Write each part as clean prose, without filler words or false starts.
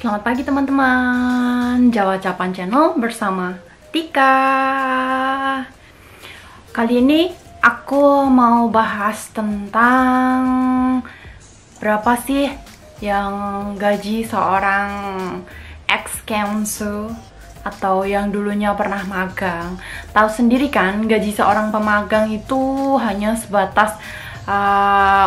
Selamat pagi teman-teman, Jawa Japan Channel bersama Tika. Kali ini aku mau bahas tentang berapa sih yang gaji seorang ex-kensu atau yang dulunya pernah magang. Tahu sendiri kan, gaji seorang pemagang itu hanya sebatas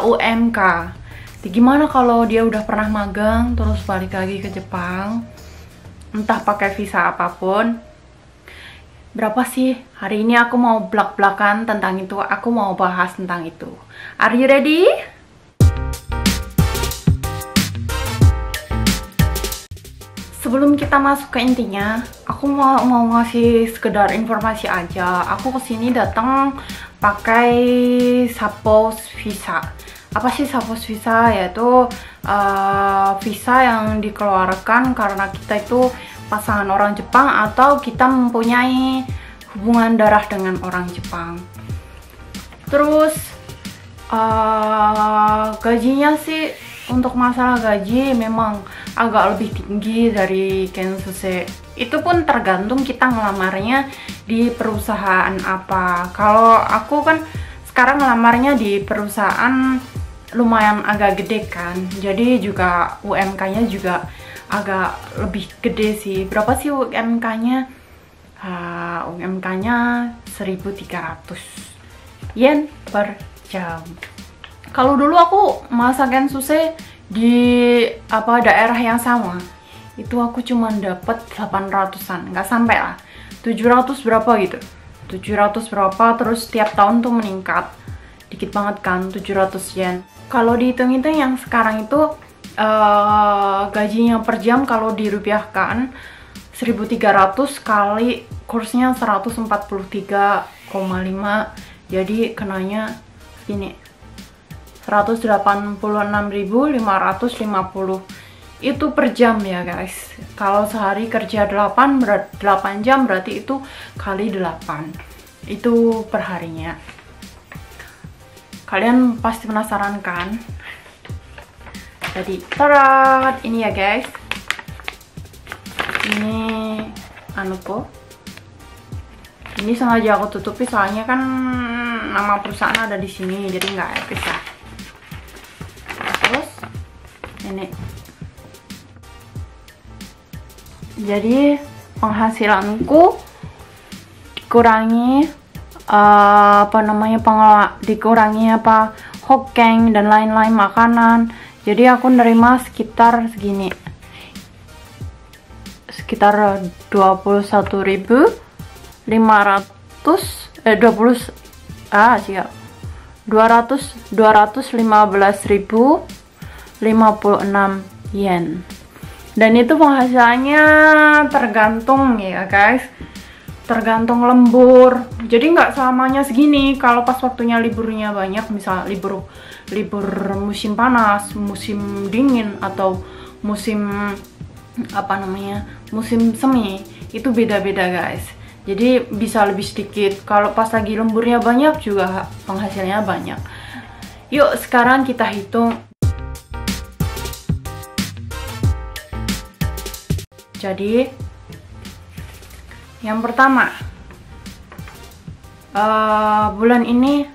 UMK. Gimana kalau dia udah pernah magang terus balik lagi ke Jepang, entah pakai visa apapun, berapa sih? Hari ini aku mau blak-blakan tentang itu, aku mau bahas tentang itu. Are you ready? Sebelum kita masuk ke intinya, aku mau ngasih sekedar informasi aja. Aku kesini datang pakai Suppose Visa. Apa sih Suppose Visa? Yaitu visa yang dikeluarkan karena kita itu pasangan orang Jepang atau kita mempunyai hubungan darah dengan orang Jepang. Terus gajinya sih, untuk masalah gaji memang agak lebih tinggi dari Kensuse. Itu pun tergantung kita ngelamarnya di perusahaan apa. Kalau aku kan sekarang ngelamarnya di perusahaan lumayan agak gede kan, jadi juga UMK-nya juga agak lebih gede sih. Berapa sih UMK-nya? UMK-nya 1.300 yen per jam. Kalau dulu aku masa Kensuse di daerah yang sama, itu aku cuma dapat 800-an, nggak sampai lah, 700 berapa gitu, 700 berapa, terus tiap tahun tuh meningkat dikit banget kan, 700 yen. Kalau dihitung-hitung yang sekarang itu gajinya per jam kalau dirupiahkan 1.300 kali kursnya 143,5, jadi kenanya gini, 186.550 itu per jam ya guys. Kalau sehari kerja 8 jam berarti itu kali 8, itu per harinya. Kalian pasti penasaran kan? Jadi, tarat, ini ya guys. Ini anuku. Ini sengaja aku tutupi soalnya kan nama perusahaan ada di sini, jadi nggak bisa. Terus ini. Jadi penghasilanku dikurangi dikurangi hokeng dan lain-lain makanan, jadi aku nerima sekitar segini, sekitar 215.556 yen. Dan itu penghasilannya tergantung ya guys, tergantung lembur, jadi nggak selamanya segini. Kalau pas waktunya liburnya banyak, misal libur musim panas, musim dingin, atau musim musim semi, itu beda-beda guys, jadi bisa lebih sedikit. Kalau pas lagi lemburnya banyak juga penghasilnya banyak. Yuk sekarang kita hitung. Jadi yang pertama, bulan ini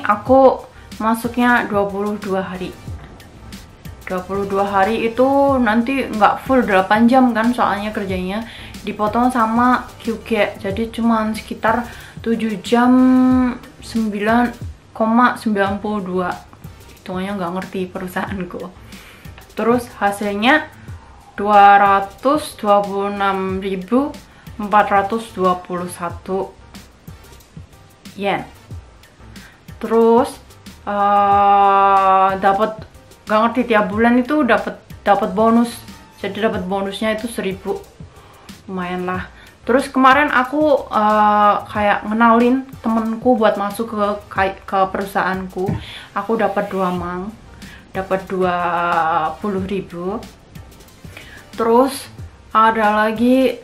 aku masuknya 22 hari. 22 hari itu nanti nggak full 8 jam kan, soalnya kerjanya dipotong sama QG, jadi cuma sekitar 7 jam 9,92. Hitungannya nggak ngerti perusahaanku. Terus hasilnya 226.421 yen. Terus dapat, gak ngerti, tiap bulan itu dapat bonus, jadi dapat bonusnya itu 1.000, lumayan lah. Terus kemarin aku kayak ngenalin temenku buat masuk ke perusahaanku, aku dapat 2 mang, dapat 20.000. Terus ada lagi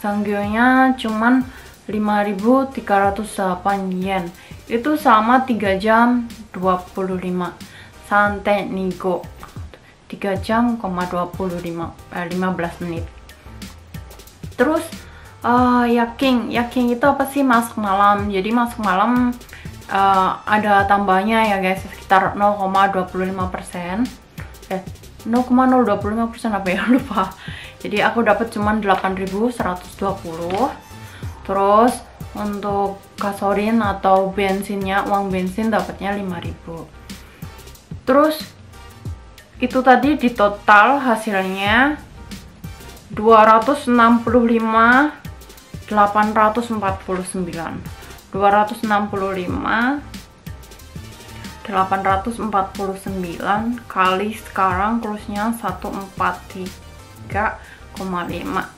Zanggyonya cuman 5.308 yen. Itu sama 3 jam 25. Sante Nigo 3 jam, 15 menit. Terus Yaking itu apa sih? Masuk malam. Jadi masuk malam ada tambahnya ya guys, sekitar 0,25%. 0,025% apa ya, lupa. Jadi aku dapat cuman 8.120. Terus untuk gasolin atau bensinnya, uang bensin dapatnya 5.000. Terus itu tadi di total hasilnya 265.849 kali sekarang kursnya 143,5.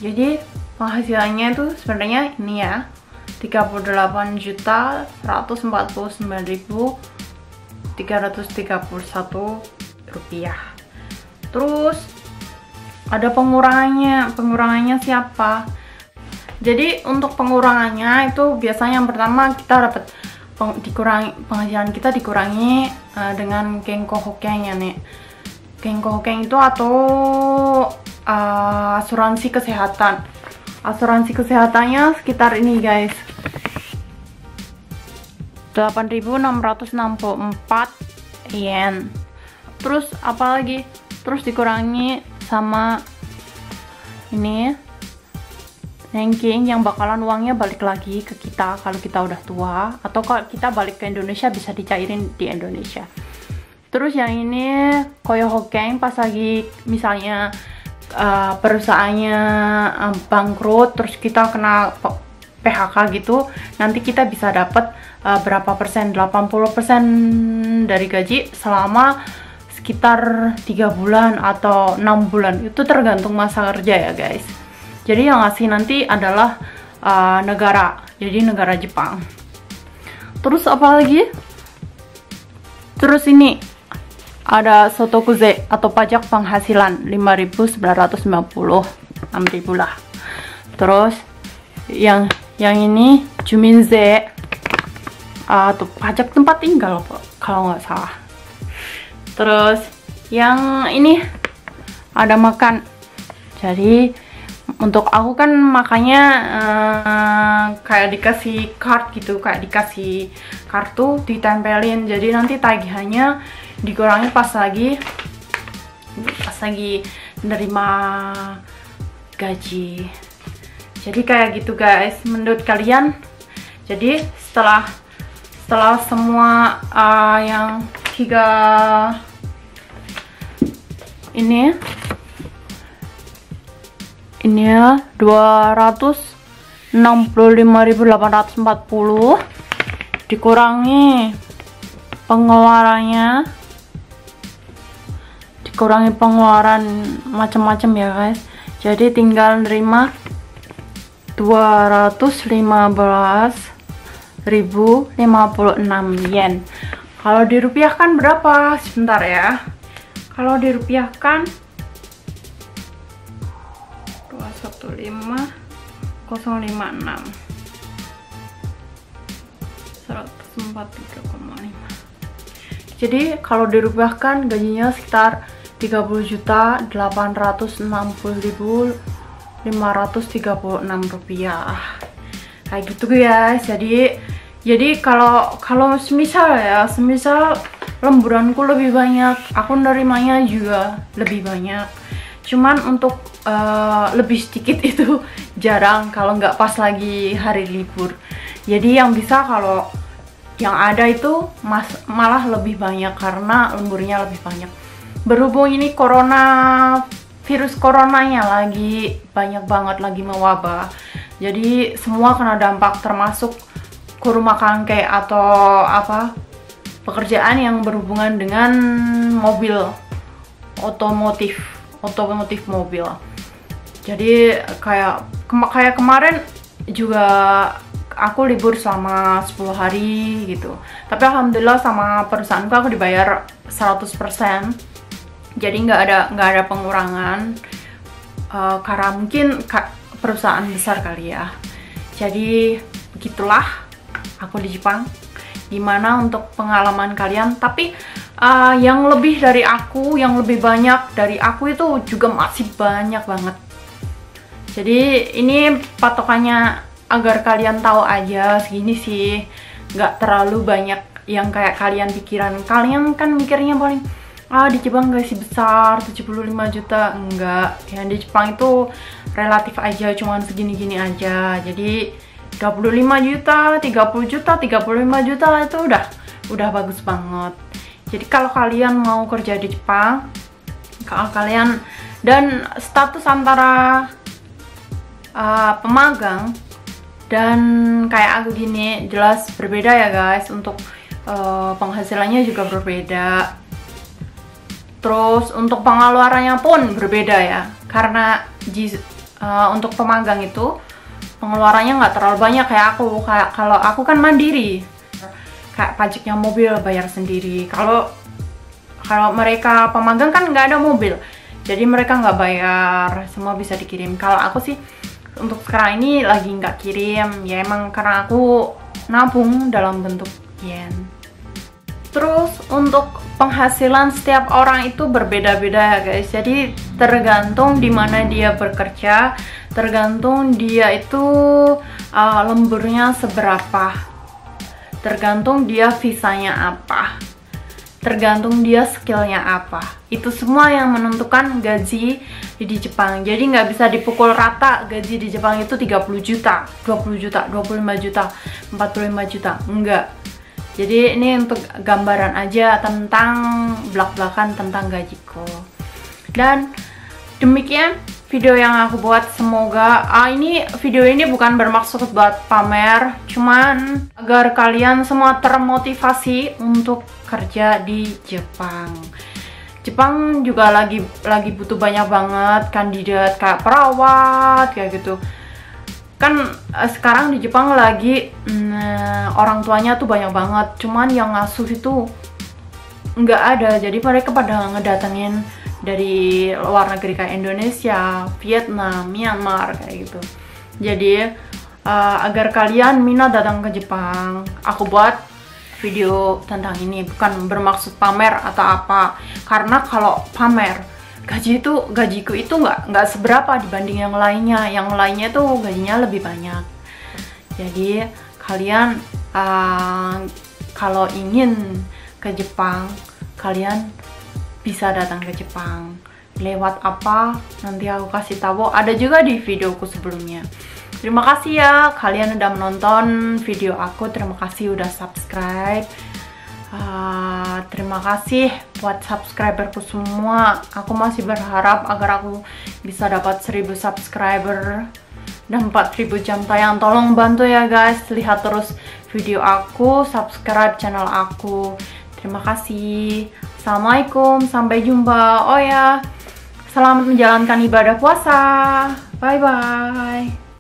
Jadi penghasilannya itu sebenarnya ini ya, 38.349.331 rupiah. Terus ada pengurangannya siapa? Jadi untuk pengurangannya itu biasanya yang pertama kita dapat penghasilan kita dikurangi dengan Kenko Hokengnya nih. Kenko Hokeng itu atau asuransi kesehatan. Asuransi kesehatannya sekitar ini guys, 8.664 yen. Terus apalagi? Terus dikurangi sama ini ranking yang bakalan uangnya balik lagi ke kita kalau kita udah tua, atau kalau kita balik ke Indonesia bisa dicairin di Indonesia. Terus yang ini Koyo Hokeng pas lagi misalnya perusahaannya bangkrut, terus kita kena PHK gitu, nanti kita bisa dapat berapa persen, 80% dari gaji selama sekitar 3 bulan atau 6 bulan. Itu tergantung masa kerja ya guys. Jadi yang ngasih nanti adalah negara, jadi negara Jepang. Terus apa lagi? Terus ini ada sotokuze atau pajak penghasilan 5.990, 6.000 lah. Terus yang ini juminze atau pajak tempat tinggal kalau nggak salah. Terus yang ini ada makan. Jadi untuk aku kan makanya kayak dikasih card gitu, kayak dikasih kartu ditempelin, jadi nanti tagihannya dikurangi pas lagi menerima gaji. Jadi kayak gitu guys. Menurut kalian, jadi setelah semua yang 3 ini ya 265.840 dikurangi pengeluaran macam-macam ya guys. Jadi tinggal nerima 215.056 yen. Kalau dirupiahkan berapa? Sebentar ya. Kalau dirupiahkan 215.056 143,5. Jadi kalau dirupiahkan gajinya sekitar 30.860.536 rupiah. Kayak gitu guys. Jadi kalau semisal lemburanku lebih banyak, aku nerimanya juga lebih banyak. Cuman untuk lebih sedikit itu jarang kalau nggak pas lagi hari libur. Jadi yang bisa kalau yang ada itu malah lebih banyak karena lemburnya lebih banyak. Berhubung ini virus coronanya lagi banyak banget, lagi mewabah. Jadi semua kena dampak, termasuk kuruma kangke atau pekerjaan yang berhubungan dengan mobil, otomotif mobil. Jadi kayak kemarin juga aku libur selama 10 hari gitu. Tapi alhamdulillah sama perusahaanku aku dibayar 100%. Jadi nggak ada pengurangan karena mungkin perusahaan besar kali ya. Jadi begitulah aku di Jepang. Gimana untuk pengalaman kalian? Tapi yang lebih dari aku, yang lebih banyak dari aku itu juga masih banyak banget. Jadi ini patokannya agar kalian tahu aja, segini sih, nggak terlalu banyak yang kayak kalian pikiran. Kalian kan mikirnya paling di Jepang gaji besar 75 juta, enggak. Yang di Jepang itu relatif aja, cuman segini-gini aja. Jadi 25 juta, 30 juta, 35 juta itu udah bagus banget. Jadi kalau kalian mau kerja di Jepang, kalau kalian dan status antara pemagang dan kayak aku gini jelas berbeda ya guys. Untuk penghasilannya juga berbeda. Terus untuk pengeluarannya pun berbeda ya. Karena untuk pemagang itu pengeluarannya nggak terlalu banyak kayak aku. Kayak kalau aku kan mandiri, kayak pajaknya mobil bayar sendiri. Kalau mereka pemagang kan nggak ada mobil, jadi mereka nggak bayar, semua bisa dikirim. Kalau aku sih untuk sekarang ini lagi nggak kirim, ya emang karena aku nabung dalam bentuk yen. Terus untuk penghasilan setiap orang itu berbeda-beda ya guys. Jadi tergantung di mana dia bekerja, tergantung dia itu lemburnya seberapa, tergantung dia visanya apa, tergantung dia skillnya apa. Itu semua yang menentukan gaji di Jepang. Jadi nggak bisa dipukul rata gaji di Jepang itu 30 juta, 20 juta, 25 juta, 45 juta, enggak. Jadi ini untuk gambaran aja tentang belak-belakan tentang gajiku. Dan demikian video yang aku buat. Semoga video ini bukan bermaksud buat pamer, cuman agar kalian semua termotivasi untuk kerja di Jepang. Jepang juga lagi butuh banyak banget kandidat kayak perawat kayak gitu. Kan sekarang di Jepang lagi orang tuanya tuh banyak banget, cuman yang ngasuh itu nggak ada. Jadi mereka pada ngedatengin dari luar negeri kayak Indonesia, Vietnam, Myanmar kayak gitu. Jadi agar kalian minat datang ke Jepang, aku buat video tentang ini, bukan bermaksud pamer atau apa. Karena kalau pamer gajiku itu nggak seberapa dibanding yang lainnya. Yang lainnya tuh gajinya lebih banyak. Jadi kalian kalau ingin ke Jepang, kalian bisa datang ke Jepang. Lewat apa? Nanti aku kasih tahu. Ada juga di videoku sebelumnya. Terima kasih ya kalian udah menonton video aku. Terima kasih udah subscribe. Terima kasih buat subscriberku semua. Aku masih berharap agar aku bisa dapat 1000 subscriber dan 4000 jam tayang. Tolong bantu ya guys. Lihat terus video aku, subscribe channel aku. Terima kasih. Assalamualaikum, sampai jumpa. Oh ya, selamat menjalankan ibadah puasa. Bye bye.